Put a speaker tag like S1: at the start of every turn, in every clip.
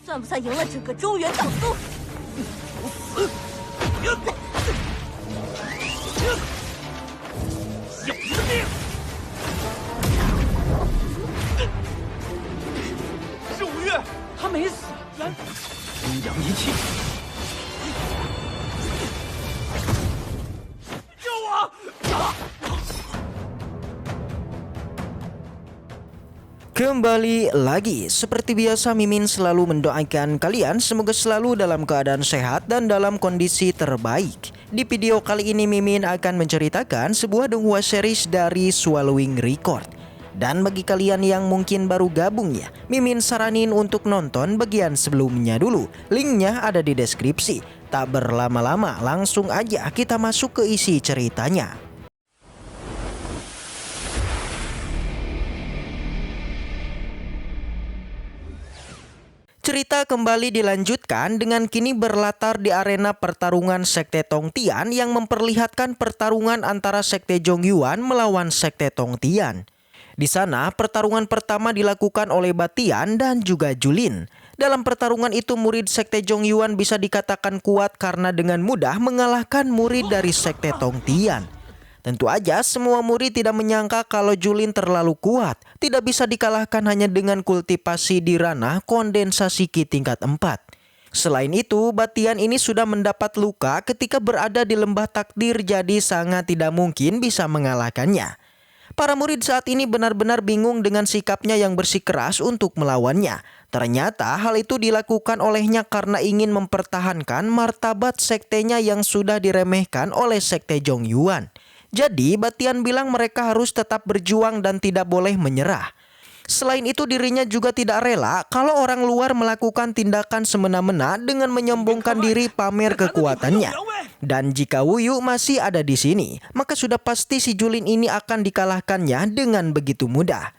S1: 算不算赢了整个中原道宗？
S2: 小子的命！是吴越，他没死。来，阴阳一气！救我！
S3: Kembali lagi, seperti biasa Mimin selalu mendoakan kalian semoga selalu dalam keadaan sehat dan dalam kondisi terbaik. Di video kali ini Mimin akan menceritakan sebuah donghua series dari Swallowing Record. Dan bagi kalian yang mungkin baru gabung ya, Mimin saranin untuk nonton bagian sebelumnya dulu. Linknya ada di deskripsi. Tak berlama-lama, langsung aja kita masuk ke isi ceritanya. Cerita kembali dilanjutkan dengan kini berlatar di arena pertarungan Sekte Tongtian yang memperlihatkan pertarungan antara Sekte Zhongyuan melawan Sekte Tongtian. Di sana pertarungan pertama dilakukan oleh Batian dan juga Julin. Dalam pertarungan itu murid Sekte Zhongyuan bisa dikatakan kuat karena dengan mudah mengalahkan murid dari Sekte Tongtian. Tentu aja semua murid tidak menyangka kalau Julin terlalu kuat, tidak bisa dikalahkan hanya dengan kultivasi di ranah kondensasi Ki tingkat 4. Selain itu, Batian ini sudah mendapat luka ketika berada di lembah takdir, jadi sangat tidak mungkin bisa mengalahkannya. Para murid saat ini benar-benar bingung dengan sikapnya yang bersikeras untuk melawannya. Ternyata hal itu dilakukan olehnya karena ingin mempertahankan martabat sektenya yang sudah diremehkan oleh Sekte Zhongyuan. Jadi Batian bilang mereka harus tetap berjuang dan tidak boleh menyerah. Selain itu dirinya juga tidak rela kalau orang luar melakukan tindakan semena-mena dengan menyombongkan diri pamer kekuatannya. Dan jika Wuyu masih ada di sini, maka sudah pasti si Julin ini akan dikalahkannya dengan begitu mudah.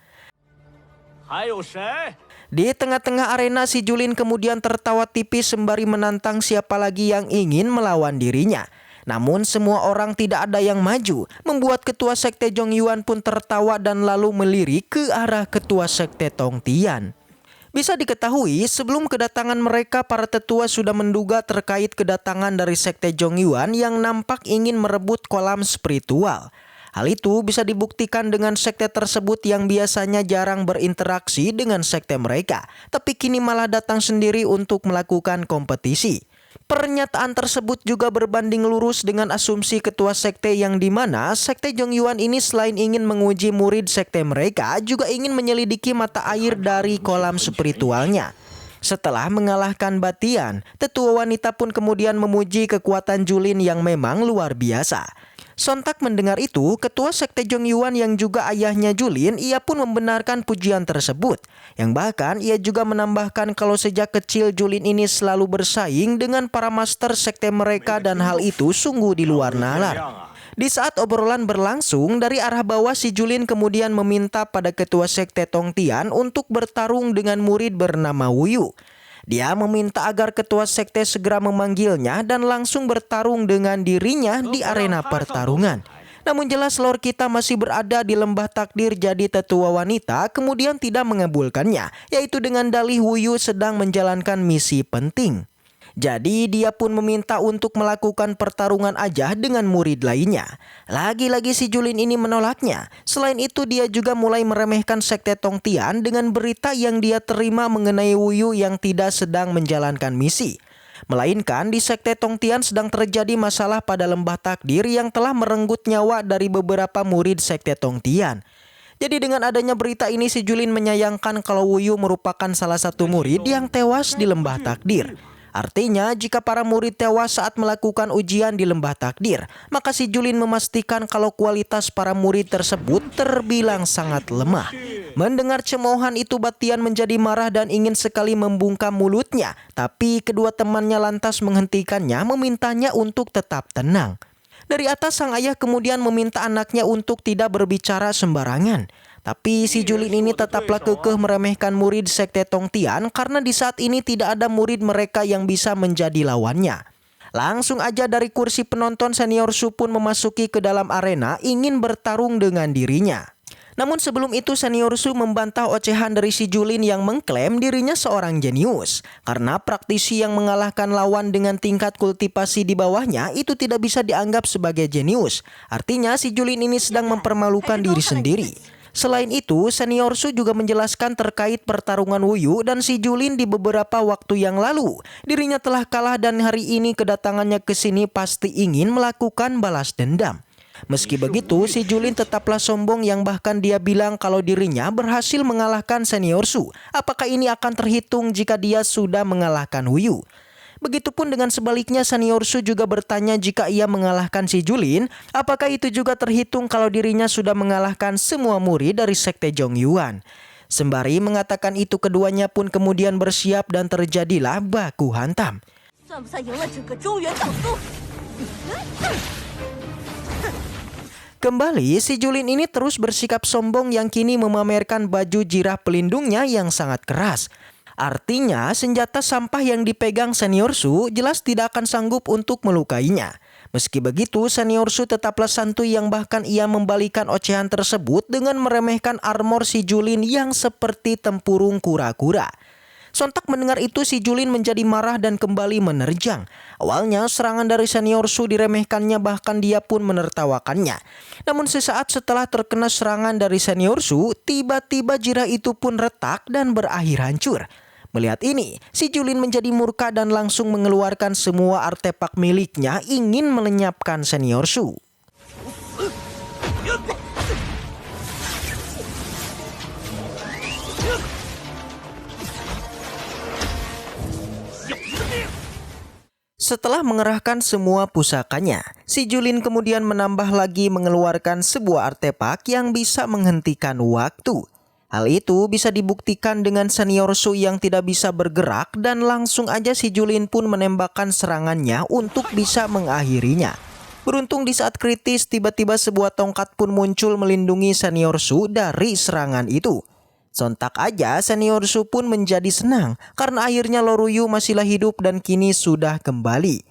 S3: Di tengah-tengah arena si Julin kemudian tertawa tipis sembari menantang siapa lagi yang ingin melawan dirinya. Namun semua orang tidak ada yang maju, membuat ketua Sekte Zhongyuan pun tertawa dan lalu melirik ke arah ketua Sekte Tongtian. Bisa diketahui sebelum kedatangan mereka para tetua sudah menduga terkait kedatangan dari Sekte Zhongyuan yang nampak ingin merebut kolam spiritual. Hal itu bisa dibuktikan dengan sekte tersebut yang biasanya jarang berinteraksi dengan sekte mereka, tapi kini malah datang sendiri untuk melakukan kompetisi. Pernyataan tersebut juga berbanding lurus dengan asumsi ketua sekte yang dimana Sekte Zhongyuan ini selain ingin menguji murid sekte mereka juga ingin menyelidiki mata air dari kolam spiritualnya. Setelah mengalahkan Batian, tetua wanita pun kemudian memuji kekuatan Julin yang memang luar biasa. Sontak mendengar itu, ketua Sekte Zhongyuan yang juga ayahnya Julin, ia pun membenarkan pujian tersebut. Yang bahkan ia juga menambahkan kalau sejak kecil Julin ini selalu bersaing dengan para master sekte mereka dan hal itu sungguh di luar nalar. Di saat obrolan berlangsung, dari arah bawah si Julin kemudian meminta pada ketua Sekte Tongtian untuk bertarung dengan murid bernama Wuyu. Dia meminta agar ketua sekte segera memanggilnya dan langsung bertarung dengan dirinya di arena pertarungan. Namun jelas lore kita masih berada di lembah takdir, jadi tetua wanita kemudian tidak mengabulkannya, yaitu dengan dalih Wuyu sedang menjalankan misi penting. Jadi dia pun meminta untuk melakukan pertarungan aja dengan murid lainnya. Lagi-lagi si Julin ini menolaknya. Selain itu dia juga mulai meremehkan Sekte Tongtian dengan berita yang dia terima mengenai Wuyu yang tidak sedang menjalankan misi. Melainkan di Sekte Tongtian sedang terjadi masalah pada lembah takdir yang telah merenggut nyawa dari beberapa murid Sekte Tongtian. Jadi dengan adanya berita ini si Julin menyayangkan kalau Wuyu merupakan salah satu murid yang tewas di lembah takdir. Artinya jika para murid tewas saat melakukan ujian di lembah takdir, maka si Julin memastikan kalau kualitas para murid tersebut terbilang sangat lemah. Mendengar cemoohan itu Batian menjadi marah dan ingin sekali membungkam mulutnya, tapi kedua temannya lantas menghentikannya, memintanya untuk tetap tenang. Dari atas sang ayah kemudian meminta anaknya untuk tidak berbicara sembarangan. Tapi si Julin ini tetaplah kekeh meremehkan murid Sekte Tongtian karena di saat ini tidak ada murid mereka yang bisa menjadi lawannya. Langsung aja dari kursi penonton senior Su pun memasuki ke dalam arena ingin bertarung dengan dirinya. Namun sebelum itu Senior Su membantah ocehan dari si Julin yang mengklaim dirinya seorang jenius. Karena praktisi yang mengalahkan lawan dengan tingkat kultivasi di bawahnya itu tidak bisa dianggap sebagai jenius. Artinya si Julin ini sedang mempermalukan diri sendiri. Selain itu, Senior Su juga menjelaskan terkait pertarungan Wuyu dan si Julin di beberapa waktu yang lalu. Dirinya telah kalah dan hari ini kedatangannya ke sini pasti ingin melakukan balas dendam. Meski begitu, si Julin tetaplah sombong yang bahkan dia bilang kalau dirinya berhasil mengalahkan Senior Su. Apakah ini akan terhitung jika dia sudah mengalahkan Wuyu? Begitupun dengan sebaliknya, Senior Su juga bertanya jika ia mengalahkan si Julin, apakah itu juga terhitung kalau dirinya sudah mengalahkan semua murid dari Sekte Zhongyuan. Sembari mengatakan itu, keduanya pun kemudian bersiap dan terjadilah baku hantam. Kembali, si Julin ini terus bersikap sombong yang kini memamerkan baju jirah pelindungnya yang sangat keras. Artinya, senjata sampah yang dipegang Senior Su jelas tidak akan sanggup untuk melukainya. Meski begitu, Senior Su tetaplah santuy yang bahkan ia membalikan ocehan tersebut dengan meremehkan armor si Julin yang seperti tempurung kura-kura. Sontak mendengar itu, si Julin menjadi marah dan kembali menerjang. Awalnya serangan dari Senior Su diremehkannya, bahkan dia pun menertawakannya. Namun sesaat setelah terkena serangan dari Senior Su, tiba-tiba jirah itu pun retak dan berakhir hancur. Melihat ini, si Julin menjadi murka dan langsung mengeluarkan semua artefak miliknya ingin melenyapkan Senior Su. Setelah mengerahkan semua pusakanya, si Julin kemudian menambah lagi mengeluarkan sebuah artefak yang bisa menghentikan waktu. Hal itu bisa dibuktikan dengan Senior Su yang tidak bisa bergerak dan langsung aja si Julin pun menembakkan serangannya untuk bisa mengakhirinya. Beruntung di saat kritis tiba-tiba sebuah tongkat pun muncul melindungi Senior Su dari serangan itu. Sontak aja Senior Su pun menjadi senang karena akhirnya Loruyu masihlah hidup dan kini sudah kembali.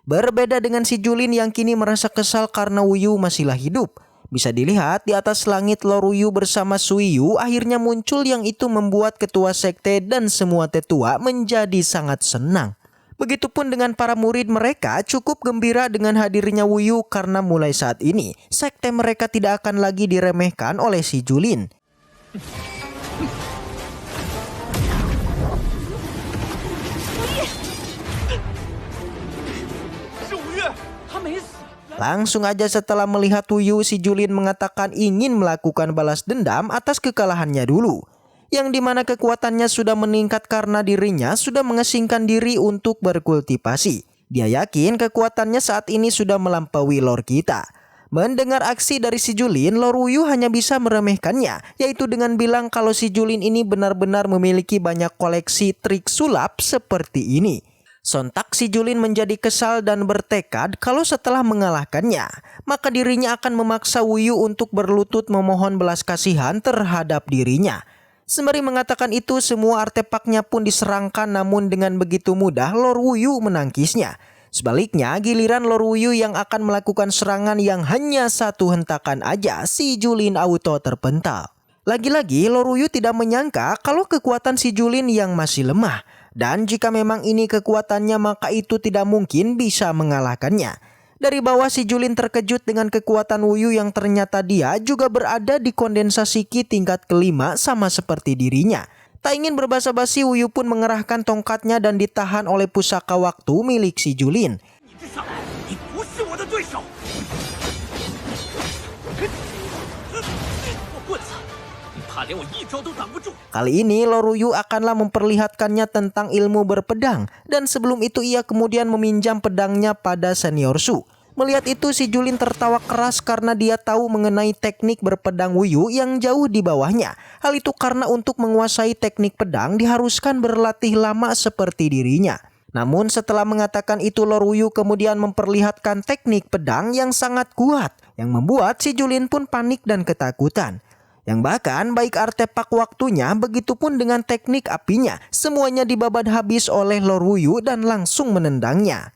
S3: Berbeda dengan si Julin yang kini merasa kesal karena Wuyu masihlah hidup. Bisa dilihat di atas langit Loruyu bersama Suiyu akhirnya muncul yang itu membuat ketua sekte dan semua tetua menjadi sangat senang. Begitupun dengan para murid mereka cukup gembira dengan hadirnya Wuyu karena mulai saat ini sekte mereka tidak akan lagi diremehkan oleh si Julin. Langsung aja setelah melihat Wuyu, si Julin mengatakan ingin melakukan balas dendam atas kekalahannya dulu. Yang dimana kekuatannya sudah meningkat karena dirinya sudah mengasingkan diri untuk berkultivasi. Dia yakin kekuatannya saat ini sudah melampaui lore kita. Mendengar aksi dari si Julin, Lord Wuyu hanya bisa meremehkannya, yaitu dengan bilang kalau si Julin ini benar-benar memiliki banyak koleksi trik sulap seperti ini. Sontak si Julin menjadi kesal dan bertekad kalau setelah mengalahkannya, maka dirinya akan memaksa Wuyu untuk berlutut memohon belas kasihan terhadap dirinya. Sembari mengatakan itu, semua artefaknya pun diserangkan, namun dengan begitu mudah Lord Wuyu menangkisnya. Sebaliknya, giliran Lord Wuyu yang akan melakukan serangan yang hanya satu hentakan aja, si Julin auto terpental. Lagi-lagi Lord Wuyu tidak menyangka kalau kekuatan si Julin yang masih lemah. Dan jika memang ini kekuatannya, maka itu tidak mungkin bisa mengalahkannya. Dari bawah si Julin terkejut dengan kekuatan Wuyu yang ternyata dia juga berada di kondensasi ki tingkat kelima sama seperti dirinya. Tak ingin berbasa-basi, Wuyu pun mengerahkan tongkatnya dan ditahan oleh pusaka waktu milik si Julin. Kali ini Lord Wuyu akanlah memperlihatkannya tentang ilmu berpedang, dan sebelum itu ia kemudian meminjam pedangnya pada Senior Su. Melihat itu si Julin tertawa keras karena dia tahu mengenai teknik berpedang Wuyu yang jauh di bawahnya. Hal itu karena untuk menguasai teknik pedang diharuskan berlatih lama seperti dirinya. Namun setelah mengatakan itu, Lord Wuyu kemudian memperlihatkan teknik pedang yang sangat kuat, yang membuat si Julin pun panik dan ketakutan. Yang bahkan baik artefak waktunya begitupun dengan teknik apinya, semuanya dibabat habis oleh Lord Wuyu dan langsung menendangnya.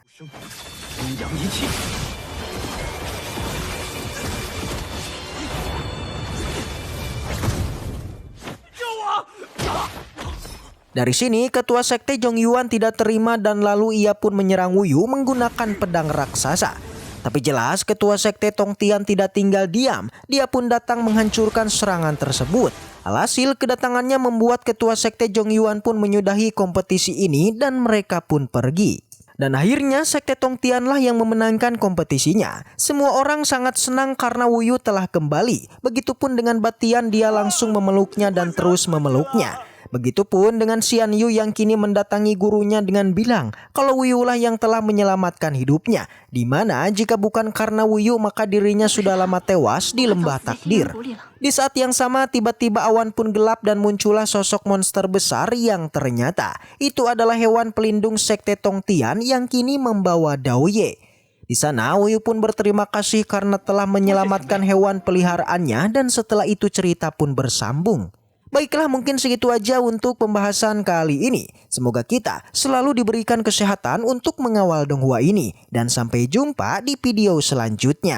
S3: Dari sini ketua sekte Zhong Yuan tidak terima dan lalu ia pun menyerang Wu Yu menggunakan pedang raksasa. Tapi jelas ketua sekte Tong Tian tidak tinggal diam, dia pun datang menghancurkan serangan tersebut. Alhasil kedatangannya membuat ketua sekte Zhong Yuan pun menyudahi kompetisi ini dan mereka pun pergi. Dan akhirnya sekte Tong Tian lah yang memenangkan kompetisinya. Semua orang sangat senang karena Wu Yu telah kembali. Begitupun dengan Batian, dia langsung memeluknya dan terus memeluknya. Begitupun dengan Xian Yu yang kini mendatangi gurunya dengan bilang kalau Wu Yu lah yang telah menyelamatkan hidupnya. Dimana jika bukan karena Wu Yu maka dirinya sudah lama tewas di lembah takdir. Di saat yang sama tiba-tiba awan pun gelap dan muncullah sosok monster besar yang ternyata itu adalah hewan pelindung sekte Tong Tian yang kini membawa Dao Ye. Di sana Wu Yu pun berterima kasih karena telah menyelamatkan hewan peliharaannya dan setelah itu cerita pun bersambung. Baiklah, mungkin segitu aja untuk pembahasan kali ini. Semoga kita selalu diberikan kesehatan untuk mengawal Donghua ini. Dan sampai jumpa di video selanjutnya.